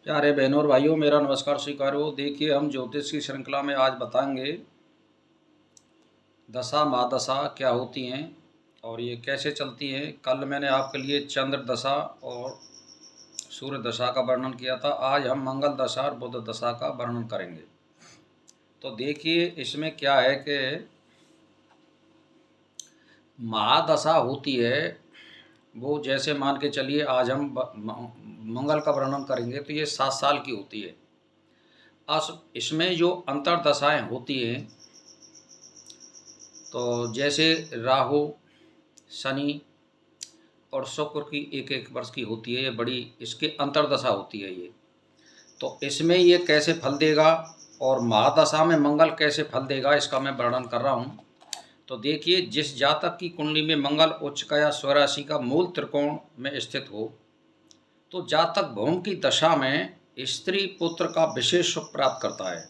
प्यारे बहनों और भाइयों, मेरा नमस्कार स्वीकार हो। देखिए, हम ज्योतिष की श्रृंखला में आज बताएंगे दशा महादशा क्या होती हैं और ये कैसे चलती हैं। कल मैंने आपके लिए चंद्र दशा और सूर्य दशा का वर्णन किया था। आज हम मंगल दशा और बुध दशा का वर्णन करेंगे। तो देखिए, इसमें क्या है कि महादशा होती है वो, जैसे मान के चलिए आज हम मंगल का वर्णन करेंगे तो ये 7 साल की होती है। इसमें जो अंतर्दशाएं होती हैं, तो जैसे राहु, शनि और शुक्र की एक एक वर्ष की होती है। ये बड़ी इसके अंतर्दशा होती है ये। तो इसमें ये कैसे फल देगा और महादशा में मंगल कैसे फल देगा, इसका मैं वर्णन कर रहा हूँ। तो देखिए, जिस जातक की कुंडली में मंगल उच्च या स्वराशि का मूल त्रिकोण में स्थित हो, तो जातक भूमि की दशा में स्त्री पुत्र का विशेष सुख प्राप्त करता है।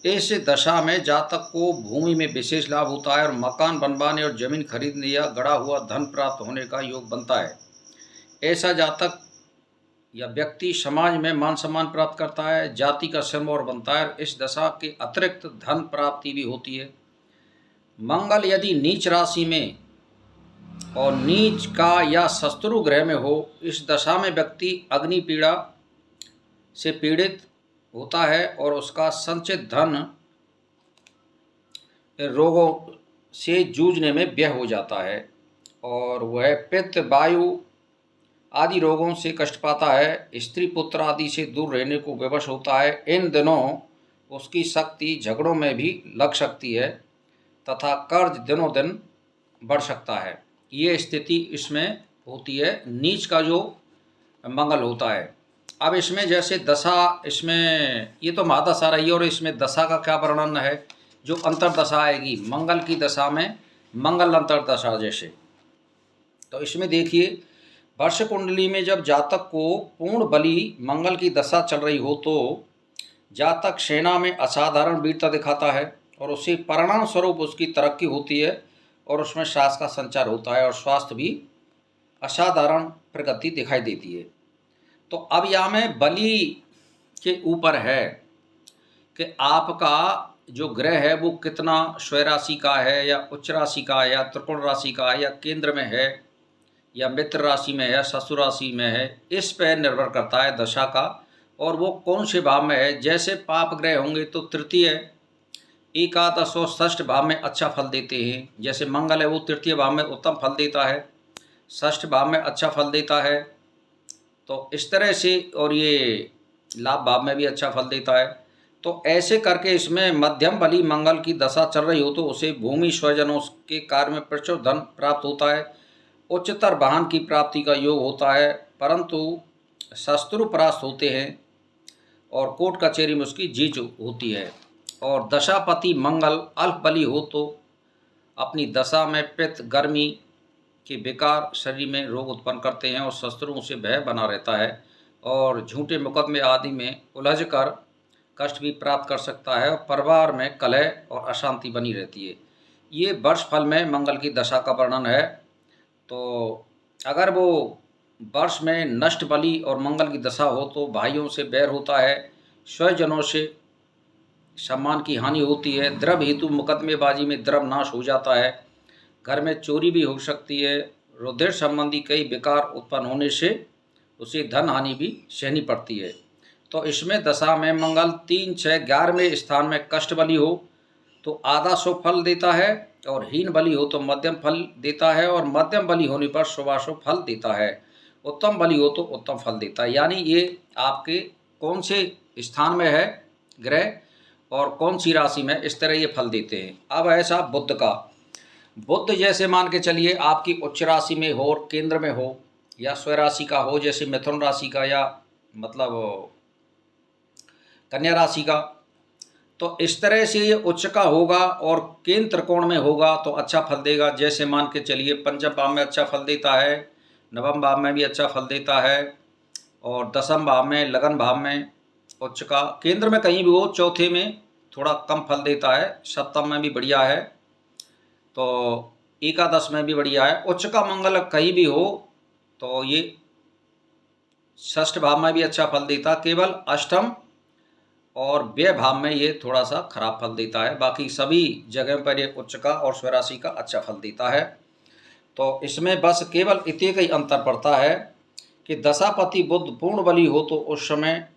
इस दशा में जातक को भूमि में विशेष लाभ होता है और मकान बनवाने और जमीन खरीदने या गड़ा हुआ धन प्राप्त होने का योग बनता है। ऐसा जातक या व्यक्ति समाज में मान सम्मान प्राप्त करता है, जाति का सिरमौर बनता है। इस दशा के अतिरिक्त धन प्राप्ति भी होती है। मंगल यदि नीच राशि में और नीच का या शत्रु ग्रह में हो, इस दशा में व्यक्ति अग्नि पीड़ा से पीड़ित होता है और उसका संचित धन रोगों से जूझने में व्यय हो जाता है और वह पित्त, वायु आदि रोगों से कष्ट पाता है। स्त्री पुत्र आदि से दूर रहने को विवश होता है। इन दिनों उसकी शक्ति झगड़ों में भी लग सकती है तथा कर्ज दिनों दिन बढ़ सकता है। ये स्थिति इसमें होती है, नीच का जो मंगल होता है। अब इसमें जैसे दशा, इसमें ये तो महादशा रही है और इसमें दशा का क्या वर्णन है, जो अंतर्दशा आएगी मंगल की दशा में, मंगल अंतर्दशा जैसे। तो इसमें देखिए, वर्ष कुंडली में जब जातक को पूर्ण बली मंगल की दशा चल रही हो, तो जातक सेना में असाधारण वीरता दिखाता है और उसे परिणाम स्वरूप उसकी तरक्की होती है और उसमें साहस का संचार होता है और स्वास्थ्य भी असाधारण प्रगति दिखाई देती है। तो अब यहाँ में बलि के ऊपर है कि आपका जो ग्रह है वो कितना स्वराशि का है या उच्च राशि का है या त्रिकोण राशि का है या केंद्र में है या मित्र राशि में है या शत्रु राशि में है, इस पर निर्भर करता है दशा का। और वो कौन से भाव में है, जैसे पाप ग्रह होंगे तो तृतीय, एकादश और षष्ठ भाव में अच्छा फल देते हैं। जैसे मंगल है वो तृतीय भाव में उत्तम फल देता है, षष्ठ भाव में अच्छा फल देता है। तो इस तरह से, और ये लाभ भाव में भी अच्छा फल देता है। तो ऐसे करके इसमें मध्यम बली मंगल की दशा चल रही हो तो उसे भूमि स्वजनों के कार्य में प्रचुर धन प्राप्त होता है, उच्चतर वाहन की प्राप्ति का योग होता है, परंतु शत्रु परास्त होते हैं और कोर्ट कचहरी में उसकी जीत होती है। और दशापति मंगल अल्प बली हो तो अपनी दशा में पित्त, गर्मी के विकार शरीर में रोग उत्पन्न करते हैं और शत्रुओं से भय बना रहता है और झूठे मुकदमे आदि में उलझ कर कष्ट भी प्राप्त कर सकता है और परिवार में कलह और अशांति बनी रहती है। ये वर्ष फल में मंगल की दशा का वर्णन है। तो अगर वो वर्ष में नष्ट बली और मंगल की दशा हो तो भाइयों से बैर होता है, स्वजनों से सम्मान की हानि होती है, द्रव्य हेतु मुकदमेबाजी में द्रव्य नाश हो जाता है, घर में चोरी भी हो सकती है, रुधिर संबंधी कई विकार उत्पन्न होने से उसे धन हानि भी सहनी पड़ती है। तो इसमें दशा में मंगल 3, 6, 11वें स्थान में कष्ट बली हो तो आधा शुभ फल देता है और हीन बली हो तो मध्यम फल देता है और मध्यम बली होने पर शुभाशुभ फल देता है। उत्तम बली हो तो उत्तम फल देता है। यानी ये आपके कौन से स्थान में है ग्रह और कौन सी राशि में, इस तरह ये फल देते हैं। अब ऐसा बुध का, बुध जैसे मान के चलिए आपकी उच्च राशि में हो और केंद्र में हो या स्वराशि का हो, जैसे मिथुन राशि का या मतलब कन्या राशि का, तो इस तरह से ये उच्च का होगा और केंद्र त्रिकोण में होगा तो अच्छा फल देगा। जैसे मान के चलिए पंचम भाव में अच्छा फल देता है, नवम भाव में भी अच्छा फल देता है और दसम भाव में, लगन भाव में उच्च का, केंद्र में कहीं भी हो, चौथे में थोड़ा कम फल देता है, सप्तम में भी बढ़िया है, तो एकादश में भी बढ़िया है। उच्च का मंगल कहीं भी हो तो ये षष्ठ भाव में भी अच्छा फल देता, केवल अष्टम और व्यय भाव में ये थोड़ा सा खराब फल देता है। बाकी सभी जगह पर ये उच्च का और स्वराशि का अच्छा फल देता है। तो इसमें बस केवल इतने का ही अंतर पड़ता है कि दशापति बुध पूर्ण बली हो तो उस समय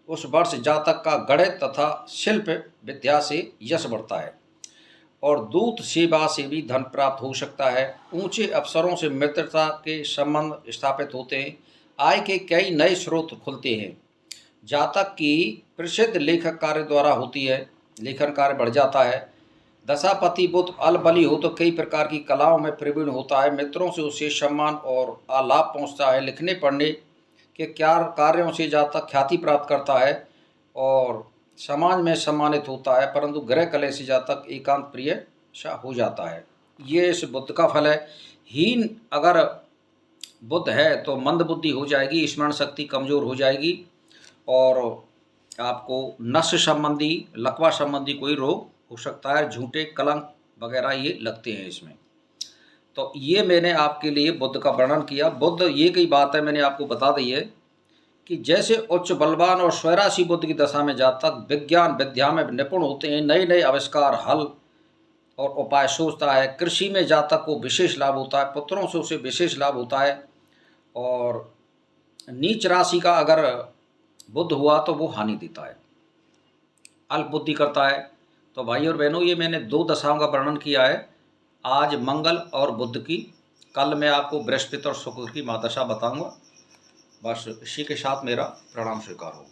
उस वर्ष जातक का गणित तथा शिल्प विद्या से यश बढ़ता है और दूत सेवा से भी धन प्राप्त हो सकता है। ऊंचे अफसरों से मित्रता के संबंध स्थापित होते हैं। आय के कई नए स्रोत खुलते हैं। जातक की प्रसिद्ध लेखक कार्य द्वारा होती है, लेखन कार्य बढ़ जाता है। दशापति बुध अलबली हो तो कई प्रकार की कलाओं में प्रवीण होता है। मित्रों से उसे सम्मान और आलाप पहुंचता है। लिखने पढ़ने के कार्यों से जातक ख्याति प्राप्त करता है और समाज में सम्मानित होता है, परंतु गृह कलह से जातक एकांत प्रिय सा हो जाता है। ये इस बुध का फल है। हीन अगर बुध है तो मंद बुद्धि हो जाएगी, स्मरण शक्ति कमजोर हो जाएगी और आपको नस संबंधी लकवा संबंधी कोई रोग हो सकता है। झूठे कलंक वगैरह ये लगते हैं इसमें। तो ये मैंने आपके लिए बुध का वर्णन किया। बुध ये कई बात है मैंने आपको बता दी है कि जैसे उच्च बलवान और स्वराशि बुध की दशा में जातक विज्ञान विद्या में निपुण होते हैं, नए नए आविष्कार हल और उपाय सोचता है। कृषि में जातक को विशेष लाभ होता है, पुत्रों से उसे विशेष लाभ होता है। और नीच राशि का अगर बुध हुआ तो वो हानि देता है, अल्प बुद्धि करता है। तो भाई और बहनों, ये मैंने 2 दशाओं का वर्णन किया है, आज मंगल और बुध की। कल मैं आपको बृहस्पति और शुक्र की महादशा बताऊंगा। बस इसी के साथ मेरा प्रणाम स्वीकार हो।